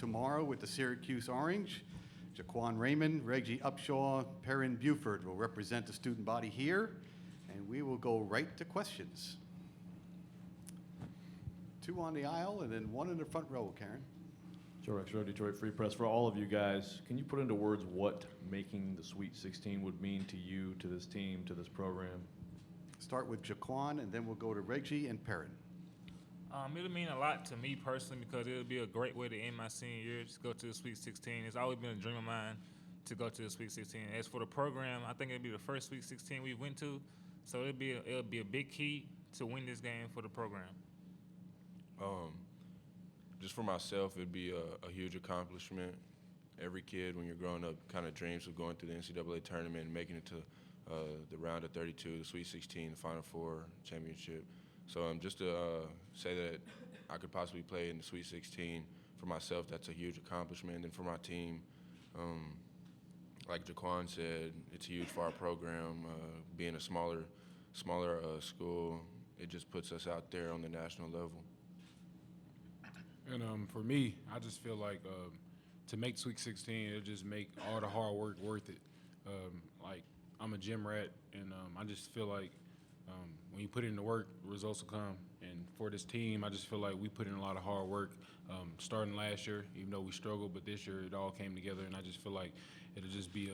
Tomorrow with the Syracuse Orange, Jaquan Raymond, Reggie Upshaw, Perrin Buford will represent the student body here, and we will go right to questions. Two on the aisle and then one in the front row, Karen. Joe Rexrow, Detroit Free Press. For all of you guys, can you put into words what making the Sweet 16 would mean to you, to this team, to this program? Start with Jaquan, and then we'll go to Reggie and Perrin. It'll mean a lot to me personally because it'll be a great way to end my senior year, just go to the Sweet 16. It's always been a dream of mine to go to the Sweet 16. As for the program, I think it'll be the first Sweet 16 we went to, so it'll be a big key to win this game for the program. Just for myself, it'd be a huge accomplishment. Every kid, when you're growing up, kind of dreams of going through the NCAA tournament and making it to the round of 32, the Sweet 16, the Final Four, championship. So just to say that I could possibly play in the Sweet 16 for myself, that's a huge accomplishment. And for my team, like Jaquan said, it's huge for our program. Being a smaller school, it just puts us out there on the national level. And for me, I just feel like to make Sweet 16, it'll just make all the hard work worth it. Like, I'm a gym rat, and I just feel like when you put in the work, results will come. And for this team, I just feel like we put in a lot of hard work. Starting last year, even though we struggled, but this year it all came together, and I just feel like it'll just be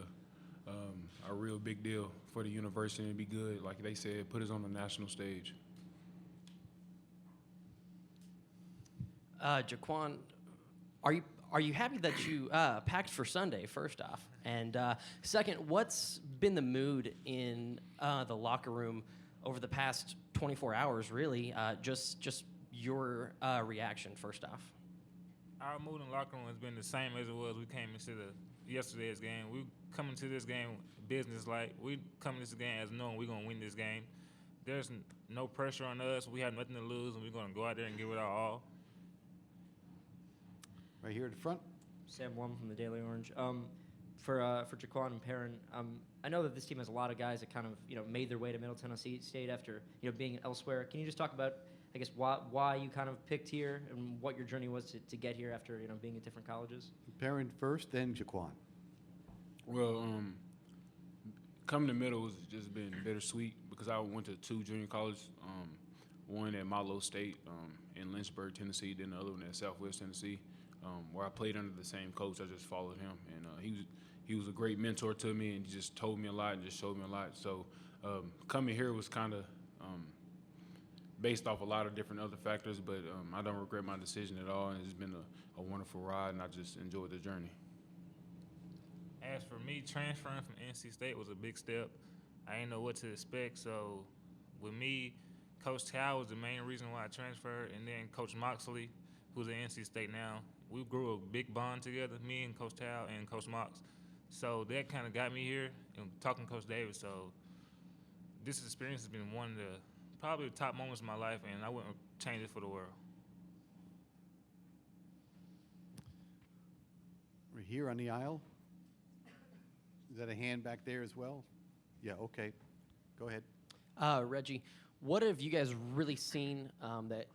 a real big deal for the university and be good. Like they said, put us on the national stage. Jaquan, are you happy that you packed for Sunday, first off? And second, what's been the mood in the locker room over the past 24 hours, really? Just your reaction, first off. Our mood in the locker room has been the same as it was. We came into yesterday's game. We come into this game business-like. We come into this game as knowing we're going to win this game. There's no pressure on us. We have nothing to lose, and we're going to go out there and give it our all. Right here at the front. Sam Blum from the Daily Orange. For Jaquan and Perrin, I know that this team has a lot of guys that kind of made their way to Middle Tennessee State after being elsewhere. Can you just talk about, I guess, why you kind of picked here and what your journey was to get here after being at different colleges? Perrin first, then Jaquan. Well, coming to Middle has just been bittersweet because I went to two junior colleges, one at Malo State in Lynchburg, Tennessee, then the other one at Southwest Tennessee, where I played under the same coach. I just followed him, and he was a great mentor to me, and he just told me a lot and just showed me a lot. So coming here was kind of based off a lot of different other factors, but I don't regret my decision at all, and it's been a wonderful ride, and I just enjoyed the journey. As for me, transferring from NC State was a big step. I didn't know what to expect, so with me, Coach Tao was the main reason why I transferred, and then Coach Moxley, who's at NC State now. We grew a big bond together, me and Coach Tao and Coach Mox. So that kind of got me here and talking to Coach Davis. So this experience has been one of the probably the top moments of my life, and I wouldn't change it for the world. We're here on the aisle. Is that a hand back there as well? Yeah, okay. Go ahead. Reggie, what have you guys really seen that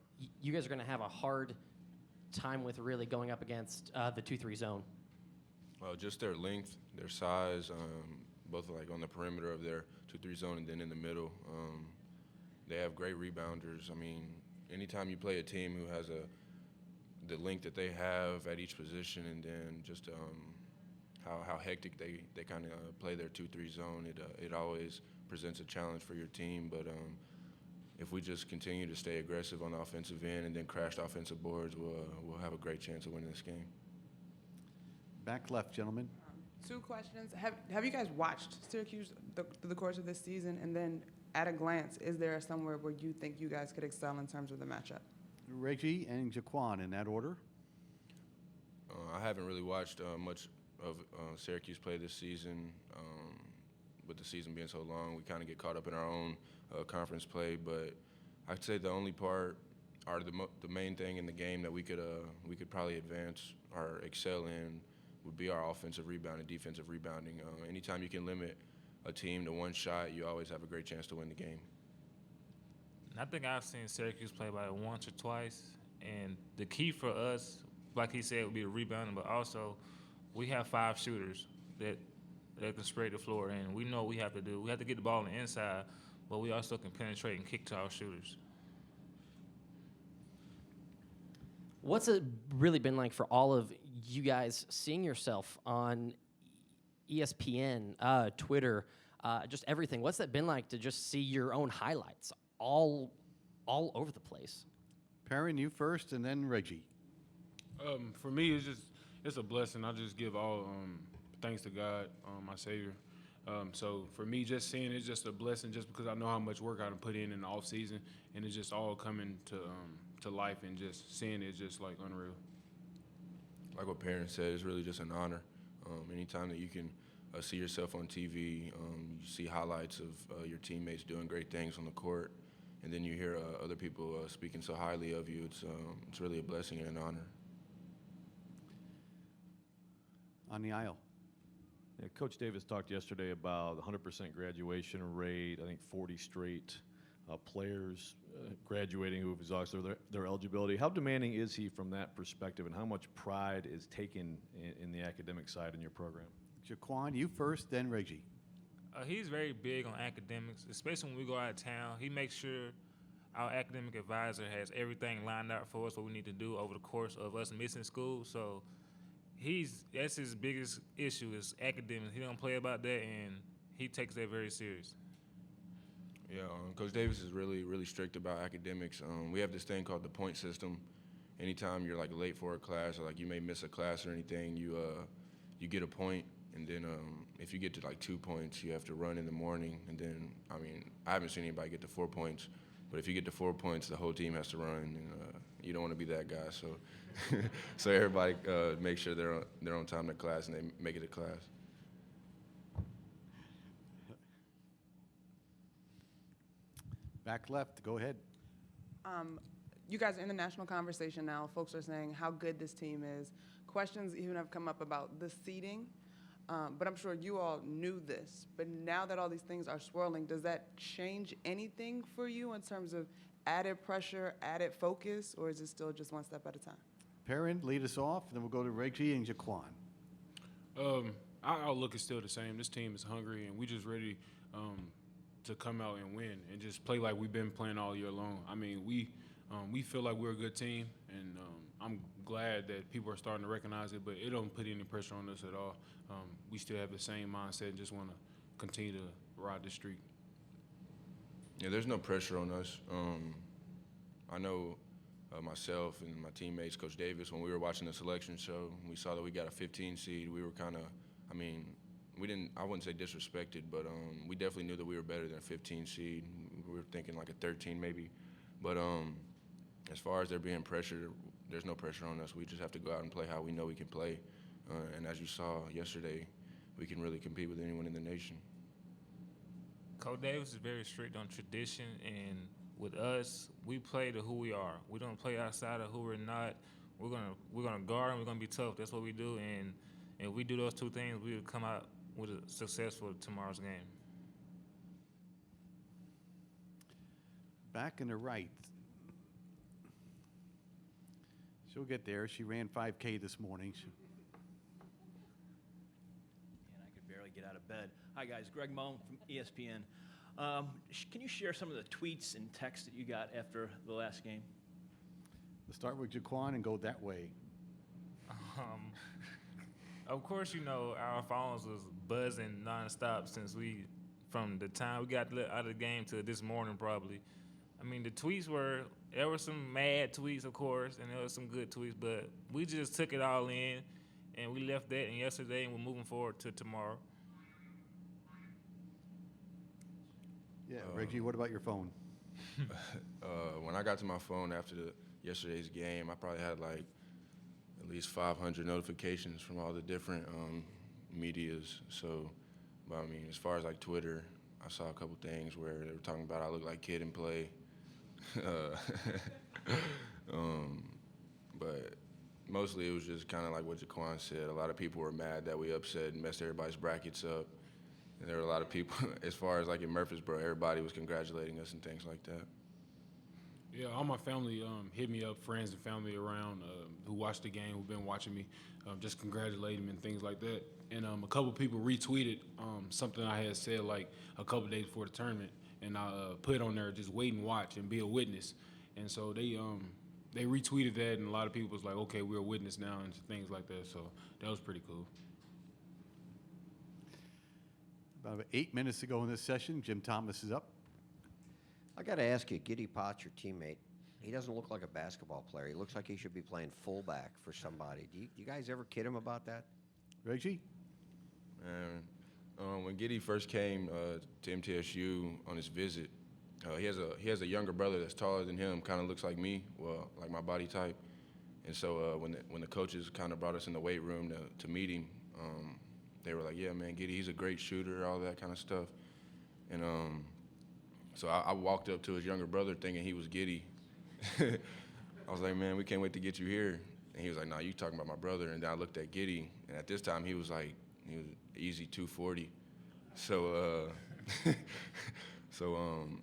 you guys are going to have a hard time with really going up against the 2-3 zone? Well, just their length, their size, both like on the perimeter of their 2-3 zone and then in the middle. They have great rebounders. I mean, anytime you play a team who has the length that they have at each position, and then just how hectic they kind of play their 2-3 zone, it always presents a challenge for your team. But if we just continue to stay aggressive on the offensive end and then crash the offensive boards, we'll have a great chance of winning this game. Back left, gentlemen. Two questions. Have you guys watched Syracuse through the course of this season? And then at a glance, is there somewhere where you think you guys could excel in terms of the matchup? Reggie and Jaquan in that order. I haven't really watched much of Syracuse play this season. With the season being so long, we kind of get caught up in our own conference play. But I'd say the only part, or the main thing in the game that we could probably advance or excel in would be our offensive rebound and defensive rebounding. Anytime you can limit a team to one shot, you always have a great chance to win the game. I think I've seen Syracuse play about it once or twice, and the key for us like he said, would be the rebounding, but also we have 5 shooters that can spread the floor, and we know what we have to do. We have to get the ball on the inside, but we also can penetrate and kick to our shooters. What's it really been like for all of you guys seeing yourself on ESPN, Twitter, just everything? What's that been like to just see your own highlights all over the place? Perrin, you first, and then Reggie. For me, it's a blessing. I just give all thanks to God, my Savior. So for me, just seeing it's just a blessing, just because I know how much work I done put in the off season, and it's just all coming to life, and just seeing it just like unreal. Like what parents said, it's really just an honor. Anytime that you can see yourself on TV, you see highlights of your teammates doing great things on the court, and then you hear other people speaking so highly of you, it's really a blessing and an honor. On the aisle. Yeah, Coach Davis talked yesterday about the 100% graduation rate. I think 40 straight players graduating who have exhausted their eligibility. How demanding is he from that perspective, and how much pride is taken in the academic side in your program? Jaquan, you first, then Reggie. He's very big on academics, especially when we go out of town. He makes sure our academic advisor has everything lined out for us, what we need to do over the course of us missing school. So that's his biggest issue is academics. He don't play about that, and he takes that very serious. Yeah, Coach Davis is really, really strict about academics. We have this thing called the point system. Anytime you're like late for a class, or like you may miss a class or anything, you get a point, and then if you get to like 2 points, you have to run in the morning. And then, I haven't seen anybody get to 4 points, but if you get to 4 points, the whole team has to run, and you don't want to be that guy. So, so everybody make sure they're on time to class and they make it to class. Back left, go ahead. You guys are in the national conversation now. Folks are saying how good this team is. Questions even have come up about the seeding, but I'm sure you all knew this. But now that all these things are swirling, does that change anything for you in terms of added pressure, added focus, or is it still just one step at a time? Perrin, lead us off, then we'll go to Reggie and Jaquan. Our outlook is still the same. This team is hungry, and we just ready to come out and win and just play like we've been playing all year long. We feel like we're a good team, and I'm glad that people are starting to recognize it, but it don't put any pressure on us at all. We still have the same mindset and just want to continue to ride the streak. Yeah, there's no pressure on us. I know myself and my teammates, Coach Davis, when we were watching the selection show, we saw that we got a 15 seed. We were kind of, I wouldn't say disrespected, but we definitely knew that we were better than a 15 seed. We were thinking like a 13 maybe. But as far as there being pressure, there's no pressure on us. We just have to go out and play how we know we can play. And as you saw yesterday, we can really compete with anyone in the nation. Coach Davis is very strict on tradition, and with us, we play to who we are. We don't play outside of who we're not. We're gonna guard and we're gonna be tough. That's what we do, and if we do those two things, we will come out with a successful tomorrow's game. Back in the right. She'll get there. She ran 5K this morning. And I could barely get out of bed. Hi, guys. Greg Moan from ESPN. Can you share some of the tweets and texts that you got after the last game? Let's start with Jaquan and go that way. Of course, our phones was buzzing nonstop from the time we got out of the game to this morning probably. The tweets there were some mad tweets, of course, and there were some good tweets, but we just took it all in, and we left that in yesterday, and we're moving forward to tomorrow. Yeah, Reggie, what about your phone? When I got to my phone after yesterday's game, I probably had like at least 500 notifications from all the different medias. So, but as far as like Twitter, I saw a couple things where they were talking about I look like Kid and Play. But mostly it was just kind of like what Jaquan said. A lot of people were mad that we upset and messed everybody's brackets up. And there were a lot of people, as far as like in Murfreesboro, everybody was congratulating us and things like that. Yeah, all my family hit me up, friends and family around who watched the game, who've been watching me, just congratulating me and things like that. And a couple people retweeted something I had said like a couple days before the tournament, and I put on there just wait and watch and be a witness. And so they retweeted that, and a lot of people was like, okay, we're a witness now and things like that. So that was pretty cool. About 8 minutes to go in this session. Jim Thomas is up. I got to ask you, Giddy Potts, your teammate, he doesn't look like a basketball player. He looks like he should be playing fullback for somebody. Do you guys ever kid him about that? Reggie? And when Giddy first came to MTSU on his visit, he has a younger brother that's taller than him, kind of looks like me, well, like my body type. And so when the coaches kind of brought us in the weight room to meet him, they were like, yeah, man, Giddy, he's a great shooter, all that kind of stuff. And so I walked up to his younger brother thinking he was Giddy. I was like, man, we can't wait to get you here. And he was like, nah, you talking about my brother. And then I looked at Giddy, and at this time he was easy 240. So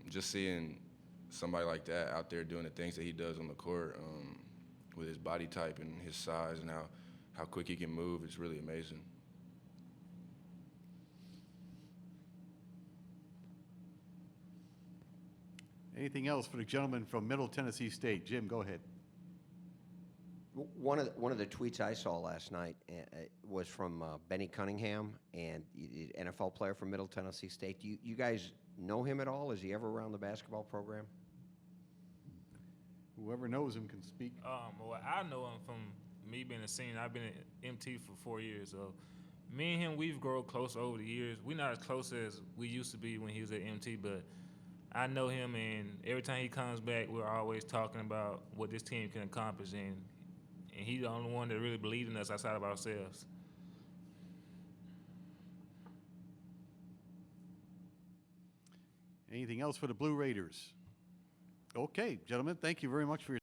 just seeing somebody like that out there doing the things that he does on the court with his body type and his size and how quick he can move, it's really amazing. Anything else for the gentleman from Middle Tennessee State? Jim, go ahead. One of the tweets I saw last night was from Benny Cunningham, and the NFL player from Middle Tennessee State. Do you guys know him at all? Is he ever around the basketball program? Whoever knows him can speak. Well, I know him from me being a senior. I've been at MT for 4 years, so me and him, we've grown close over the years. We're not as close as we used to be when he was at MT, but I know him, and every time he comes back, we're always talking about what this team can accomplish, and he's the only one that really believes in us outside of ourselves. Anything else for the Blue Raiders? Okay, gentlemen, thank you very much for your